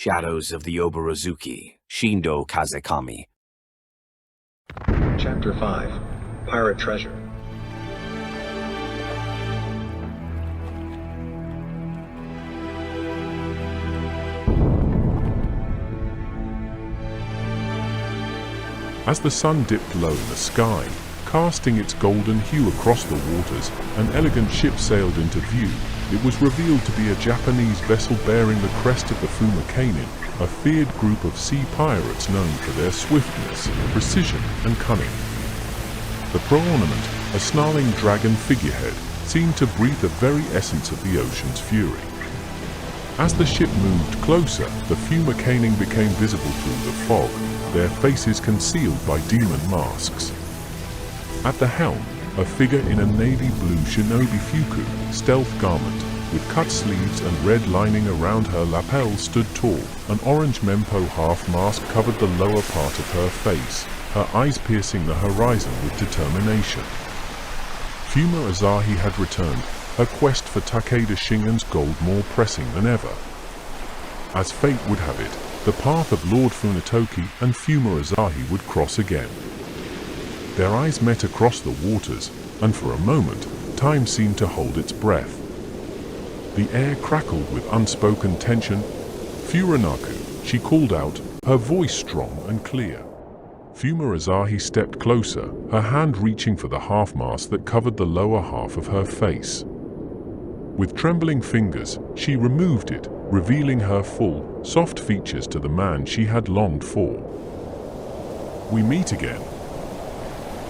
Shadows of the Oborozuki, Shindo Kazekami. Chapter 5. Pirate Treasure. As the sun dipped low in the sky, casting its golden hue across the waters, an elegant ship sailed into view. It was revealed to be a Japanese vessel bearing the crest of the FUMA, a feared group of sea pirates known for their swiftness, precision, and cunning. The pro-ornament, a snarling dragon figurehead, seemed to breathe the very essence of the ocean's fury. As the ship moved closer, the FUMA became visible through the fog, their faces concealed by demon masks. At the helm, a figure in a navy blue shinobi fuku stealth garment, with cut sleeves and red lining around her lapel stood tall. An orange mempo half-mask covered the lower part of her face, her eyes piercing the horizon with determination. FUMA Asahi had returned, her quest for Takeda Shingen's gold more pressing than ever. As fate would have it, the path of Lord Funitoki and FUMA Asahi would cross again. Their eyes met across the waters, and for a moment, time seemed to hold its breath. The air crackled with unspoken tension. "Furanaku," she called out, her voice strong and clear. FUMA Asahi stepped closer, her hand reaching for the half-mask that covered the lower half of her face. With trembling fingers, she removed it, revealing her full, soft features to the man she had longed for. "We meet again."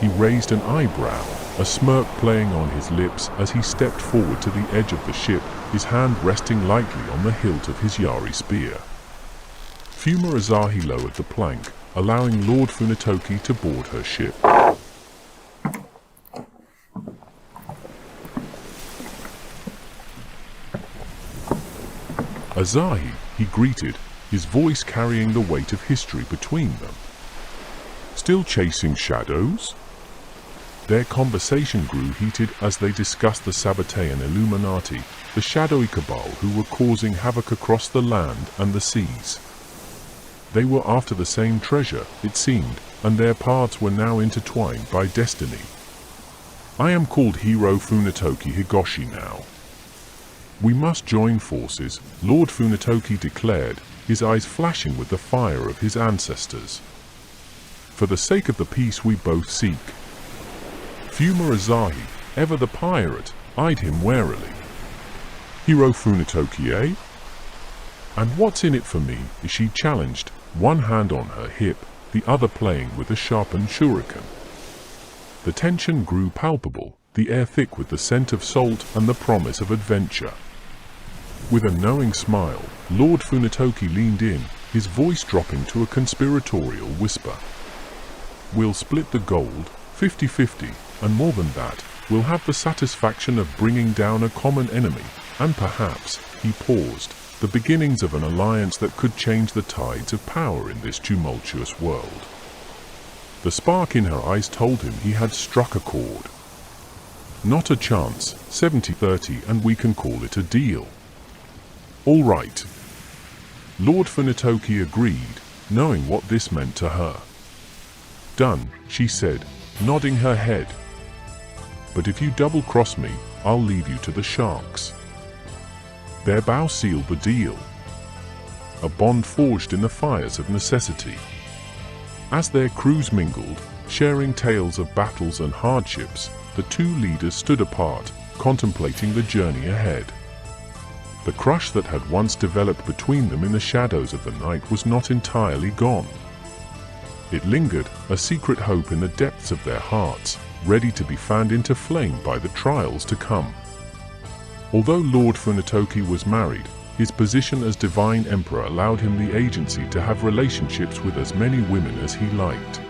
He raised an eyebrow, a smirk playing on his lips as he stepped forward to the edge of the ship, his hand resting lightly on the hilt of his Yari spear. FUMA Asahi lowered the plank, allowing Lord Funitoki to board her ship. "Asahi," he greeted, his voice carrying the weight of history between them. "Still chasing shadows?" Their conversation grew heated as they discussed the Sabbatean Illuminati, the shadowy cabal who were causing havoc across the land and the seas. They were after the same treasure, it seemed, and their paths were now intertwined by destiny. "I am called Hiro Funitoki Higoshi now. We must join forces," Lord Funitoki declared, his eyes flashing with the fire of his ancestors. "For the sake of the peace we both seek." FUMA Asahi, ever the pirate, eyed him warily. "Hiro Funitoki, eh? And what's in it for me?" she challenged, one hand on her hip, the other playing with a sharpened shuriken. The tension grew palpable, the air thick with the scent of salt and the promise of adventure. With a knowing smile, Lord Funitoki leaned in, his voice dropping to a conspiratorial whisper. "We'll split the gold, 50-50, and more than that, we'll have the satisfaction of bringing down a common enemy, and perhaps," he paused, "the beginnings of an alliance that could change the tides of power in this tumultuous world." The spark in her eyes told him he had struck a chord. "Not a chance, 70-30, and we can call it a deal." "All right." Lord Funitoki agreed, knowing what this meant to her. "Done," she said, nodding her head. "But if you double-cross me, I'll leave you to the sharks." Their bow sealed the deal. A bond forged in the fires of necessity. As their crews mingled, sharing tales of battles and hardships, the two leaders stood apart, contemplating the journey ahead. The crush that had once developed between them in the shadows of the night was not entirely gone. It lingered, a secret hope in the depths of their hearts, ready to be fanned into flame by the trials to come. Although Lord Funitoki was married, his position as Divine Emperor allowed him the agency to have relationships with as many women as he liked.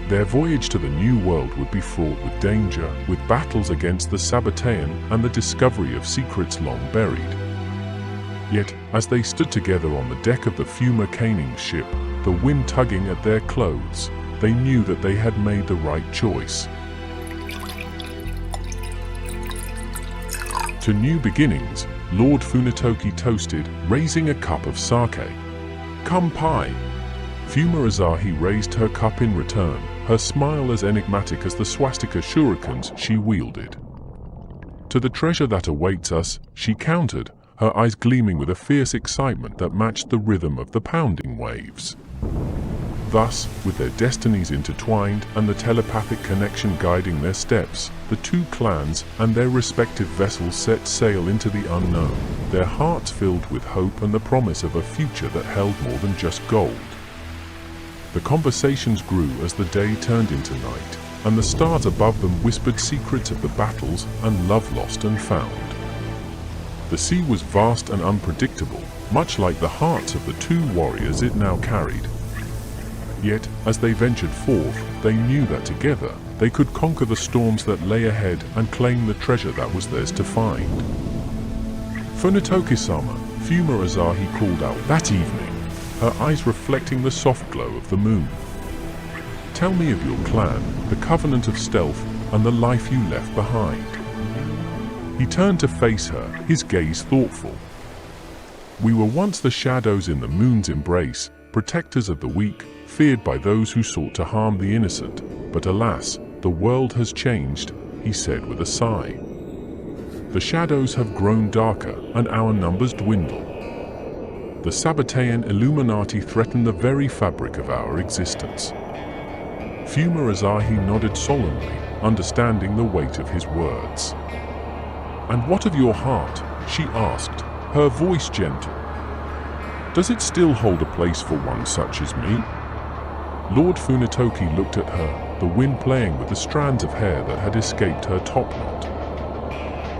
Their voyage to the New World would be fraught with danger, with battles against the Sabbatean and the discovery of secrets long buried. Yet, as they stood together on the deck of the FUMA ship, the wind tugging at their clothes, they knew that they had made the right choice. To new beginnings, Lord Funitoki toasted, raising a cup of sake. "Kampai." FUMA Asahi raised her cup in return, her smile as enigmatic as the swastika shurikens she wielded. "To the treasure that awaits us," she countered, her eyes gleaming with a fierce excitement that matched the rhythm of the pounding waves. Thus, with their destinies intertwined and the telepathic connection guiding their steps, the two clans and their respective vessels set sail into the unknown, their hearts filled with hope and the promise of a future that held more than just gold. The conversations grew as the day turned into night, and the stars above them whispered secrets of the battles and love lost and found. The sea was vast and unpredictable, much like the hearts of the two warriors it now carried. Yet, as they ventured forth, they knew that together, they could conquer the storms that lay ahead and claim the treasure that was theirs to find. "Funitoki-sama," FUMA Asahi called out that evening, her eyes reflecting the soft glow of the moon. "Tell me of your clan, the covenant of stealth, and the life you left behind." He turned to face her, his gaze thoughtful. "We were once the shadows in the moon's embrace, protectors of the weak, feared by those who sought to harm the innocent. But alas, the world has changed," he said with a sigh. "The shadows have grown darker, and our numbers dwindle. The Sabbatean Illuminati threaten the very fabric of our existence." FUMA Asahi nodded solemnly, understanding the weight of his words. "And what of your heart?" she asked, her voice gentle. "Does it still hold a place for one such as me?" Lord Funitoki looked at her, the wind playing with the strands of hair that had escaped her topknot.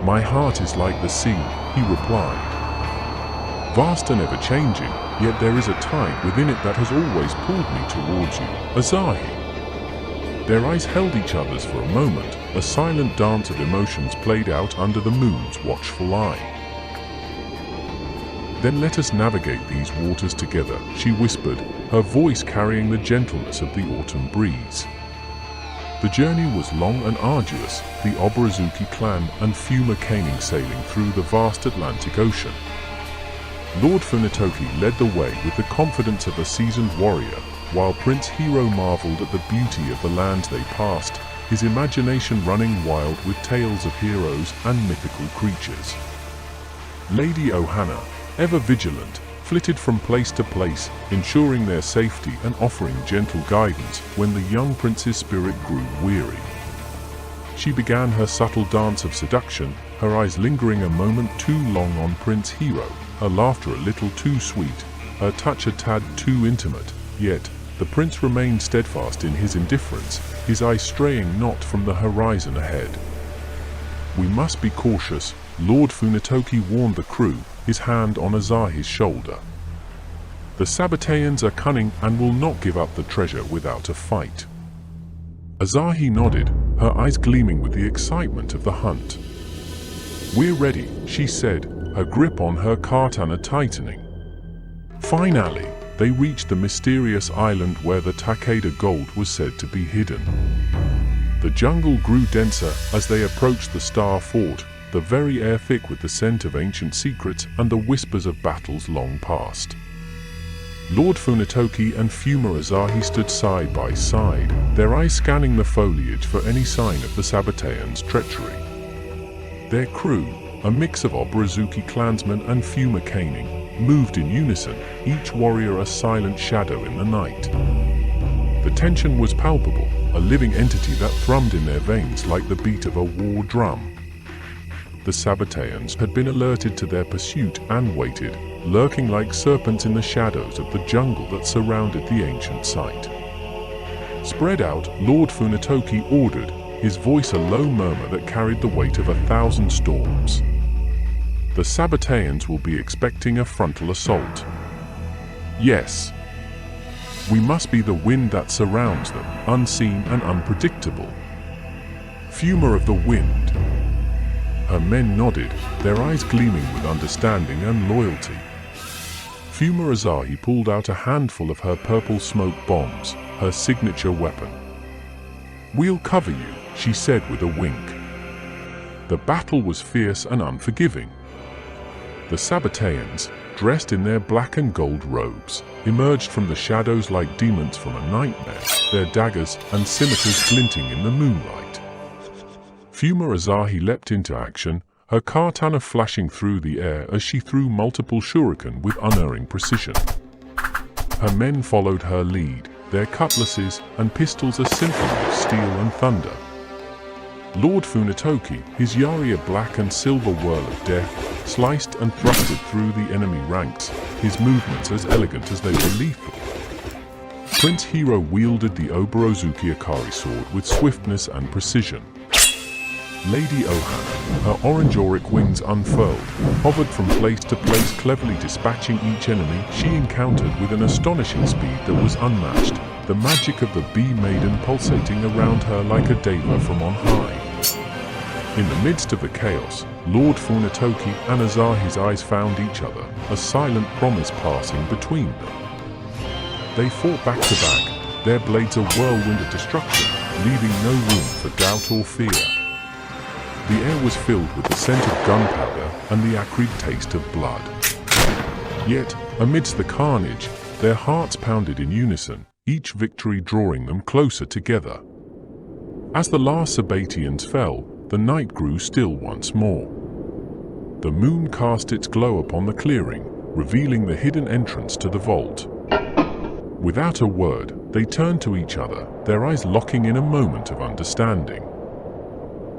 "My heart is like the sea," he replied. "Vast and ever-changing, yet there is a tide within it that has always pulled me towards you, Asahi." Their eyes held each other's for a moment, a silent dance of emotions played out under the moon's watchful eye. "Then let us navigate these waters together," she whispered, her voice carrying the gentleness of the autumn breeze. The journey was long and arduous, the Oborozuki clan and FUMA caning sailing through the vast Atlantic Ocean. Lord Funitoki led the way with the confidence of a seasoned warrior, while Prince Hiro marveled at the beauty of the lands they passed, his imagination running wild with tales of heroes and mythical creatures. Lady Ohana, ever vigilant, flitted from place to place, ensuring their safety and offering gentle guidance when the young prince's spirit grew weary. She began her subtle dance of seduction, her eyes lingering a moment too long on Prince Hiro, her laughter a little too sweet, her touch a tad too intimate, yet the prince remained steadfast in his indifference, his eyes straying not from the horizon ahead. "We must be cautious," Lord Funitoki warned the crew, his hand on Asahi's shoulder. "The Sabbateans are cunning and will not give up the treasure without a fight." Asahi nodded, her eyes gleaming with the excitement of the hunt. "We're ready," she said, her grip on her katana tightening. Finally, they reached the mysterious island where the Takeda gold was said to be hidden. The jungle grew denser as they approached the Star Fort, the very air thick with the scent of ancient secrets and the whispers of battles long past. Lord Funitoki and FUMA Asahi stood side by side, their eyes scanning the foliage for any sign of the Sabbateans' treachery. Their crew, a mix of Oborozuki clansmen and FUMA caning, moved in unison, each warrior a silent shadow in the night. The tension was palpable, a living entity that thrummed in their veins like the beat of a war drum. The Sabbateans had been alerted to their pursuit and waited, lurking like serpents in the shadows of the jungle that surrounded the ancient site. "Spread out," Lord Funitoki ordered, his voice a low murmur that carried the weight of 1,000 storms. "The Sabbateans will be expecting a frontal assault." "Yes. We must be the wind that surrounds them, unseen and unpredictable." "FUMA of the wind." Her men nodded, their eyes gleaming with understanding and loyalty. FUMA Asahi pulled out a handful of her purple smoke bombs, her signature weapon. "We'll cover you," she said with a wink. The battle was fierce and unforgiving. The Sabateans, dressed in their black and gold robes, emerged from the shadows like demons from a nightmare, their daggers and scimitars glinting in the moonlight. FUMA Asahi leapt into action, her katana flashing through the air as she threw multiple shuriken with unerring precision. Her men followed her lead, their cutlasses and pistols a symphony of steel and thunder. Lord Funitoki, his yari a black and silver whirl of death, sliced and thrusted through the enemy ranks, his movements as elegant as they were lethal. Prince Hiro wielded the Oborozuki Akari sword with swiftness and precision. Lady Ohana, her orange auric wings unfurled, hovered from place to place, cleverly dispatching each enemy she encountered with an astonishing speed that was unmatched, the magic of the bee maiden pulsating around her like a deva from on high. In the midst of the chaos, Lord Funitoki and Asahi's eyes found each other, a silent promise passing between them. They fought back to back, their blades a whirlwind of destruction, leaving no room for doubt or fear. The air was filled with the scent of gunpowder and the acrid taste of blood. Yet, amidst the carnage, their hearts pounded in unison, each victory drawing them closer together. As the last Sabatians fell, the night grew still once more. The moon cast its glow upon the clearing, revealing the hidden entrance to the vault. Without a word, they turned to each other, their eyes locking in a moment of understanding.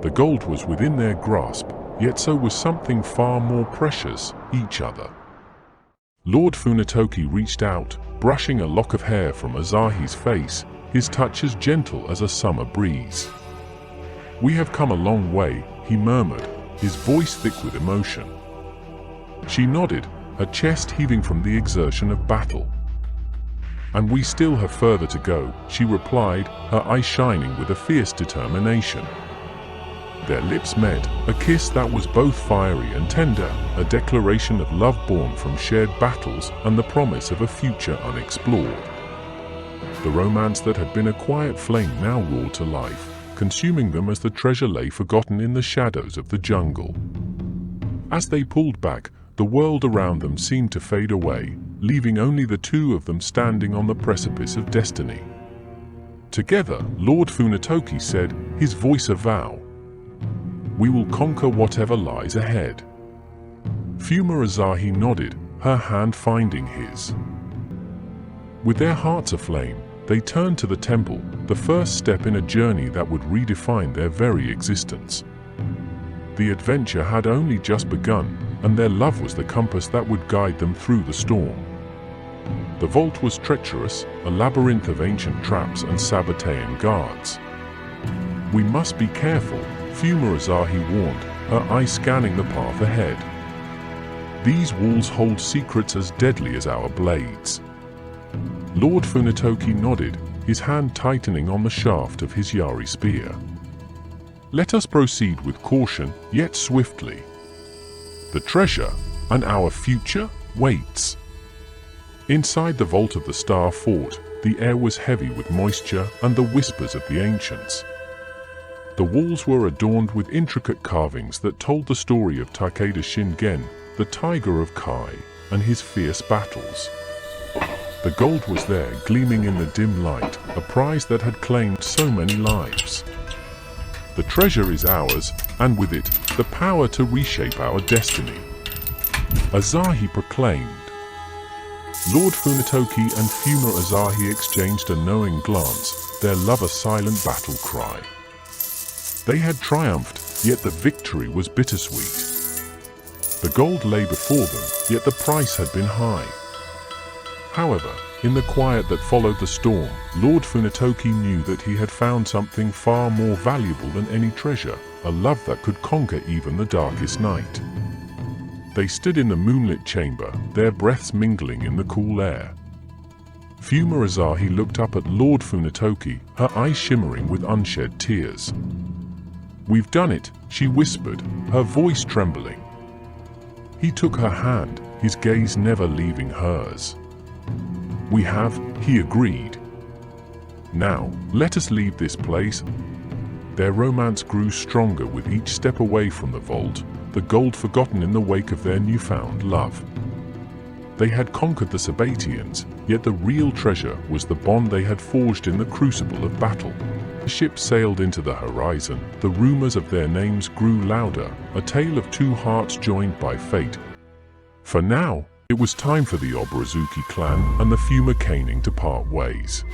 The gold was within their grasp, yet so was something far more precious, each other. Lord Funitoki reached out, brushing a lock of hair from Asahi's face, his touch as gentle as a summer breeze. "We have come a long way," he murmured, his voice thick with emotion. She nodded, her chest heaving from the exertion of battle. "And we still have further to go," she replied, her eyes shining with a fierce determination. Their lips met, a kiss that was both fiery and tender, a declaration of love born from shared battles and the promise of a future unexplored. The romance that had been a quiet flame now roared to life, consuming them as the treasure lay forgotten in the shadows of the jungle. As they pulled back, the world around them seemed to fade away, leaving only the two of them standing on the precipice of destiny. Together, Lord Funitoki said, his voice a vow, "We will conquer whatever lies ahead." FUMA Asahi nodded, her hand finding his. With their hearts aflame, they turned to the temple, the first step in a journey that would redefine their very existence. The adventure had only just begun, and their love was the compass that would guide them through the storm. The vault was treacherous, a labyrinth of ancient traps and Sabatean guards. "We must be careful," FUMA Asahi warned, her eyes scanning the path ahead. "These walls hold secrets as deadly as our blades." Lord Funitoki nodded, his hand tightening on the shaft of his yari spear. "Let us proceed with caution, yet swiftly. The treasure, and our future, waits." Inside the vault of the Star Fort, the air was heavy with moisture and the whispers of the ancients. The walls were adorned with intricate carvings that told the story of Takeda Shingen, the Tiger of Kai, and his fierce battles. The gold was there, gleaming in the dim light, a prize that had claimed so many lives. "The treasure is ours, and with it, the power to reshape our destiny," Asahi proclaimed. Lord Funitoki and FUMA Asahi exchanged a knowing glance, their love a silent battle cry. They had triumphed, yet the victory was bittersweet. The gold lay before them, yet the price had been high. However, in the quiet that followed the storm, Lord Funitoki knew that he had found something far more valuable than any treasure, a love that could conquer even the darkest night. They stood in the moonlit chamber, their breaths mingling in the cool air. FUMA Asahi looked up at Lord Funitoki, her eyes shimmering with unshed tears. "We've done it," she whispered, her voice trembling. He took her hand, his gaze never leaving hers. "We have," he agreed. "Now, let us leave this place." Their romance grew stronger with each step away from the vault, the gold forgotten in the wake of their newfound love. They had conquered the Sabatians, yet the real treasure was the bond they had forged in the crucible of battle. The ship sailed into the horizon, the rumors of their names grew louder, a tale of two hearts joined by fate. For now, it was time for the Oborozuki clan and the FUMA caning to part ways.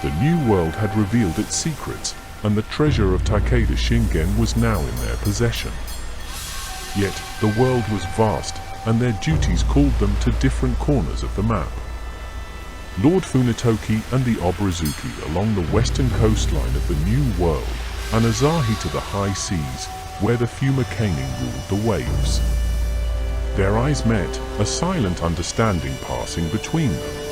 The new world had revealed its secrets, and the treasure of Takeda Shingen was now in their possession. Yet, the world was vast, and their duties called them to different corners of the map. Lord Funitoki and the Oborozuki along the western coastline of the New World, and Asahi to the high seas, where the FUMA caning ruled the waves. Their eyes met, a silent understanding passing between them.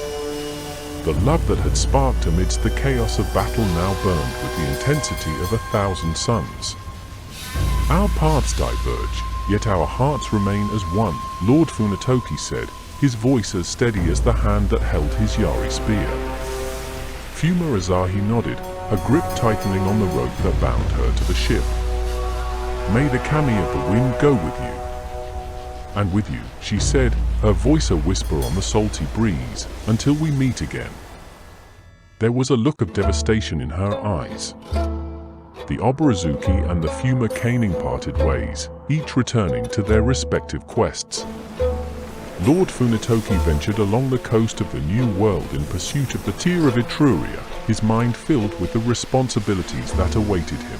The love that had sparked amidst the chaos of battle now burned with the intensity of 1,000 suns. Our paths diverge, yet our hearts remain as one, Lord Funitoki said, his voice as steady as the hand that held his Yari spear. FUMA Asahi nodded, her grip tightening on the rope that bound her to the ship. May the kami of the wind go with you. And with you, she said, her voice a whisper on the salty breeze, until we meet again. There was a look of devastation in her eyes. The Oborozuki and the FUMA caning parted ways, each returning to their respective quests. Lord Funitoki ventured along the coast of the New World in pursuit of the tier of Etruria, his mind filled with the responsibilities that awaited him.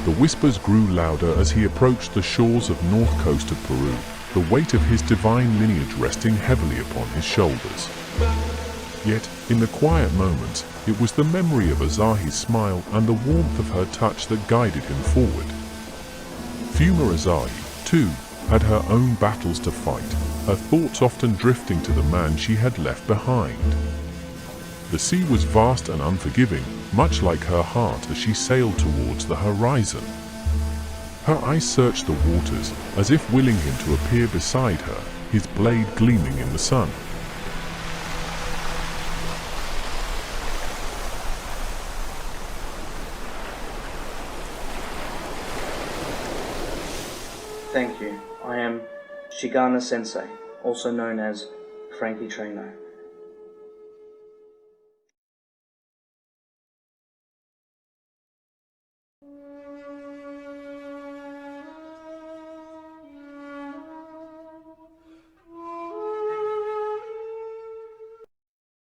The whispers grew louder as he approached the shores of north coast of Peru, the weight of his divine lineage resting heavily upon his shoulders. Yet, in the quiet moments, it was the memory of Asahi's smile and the warmth of her touch that guided him forward. FUMA Asahi, too, had her own battles to fight, her thoughts often drifting to the man she had left behind. The sea was vast and unforgiving, much like her heart as she sailed towards the horizon. Her eyes searched the waters, as if willing him to appear beside her, his blade gleaming in the sun. Thank you. I am Shigana Sensei, also known as Frankie Traino.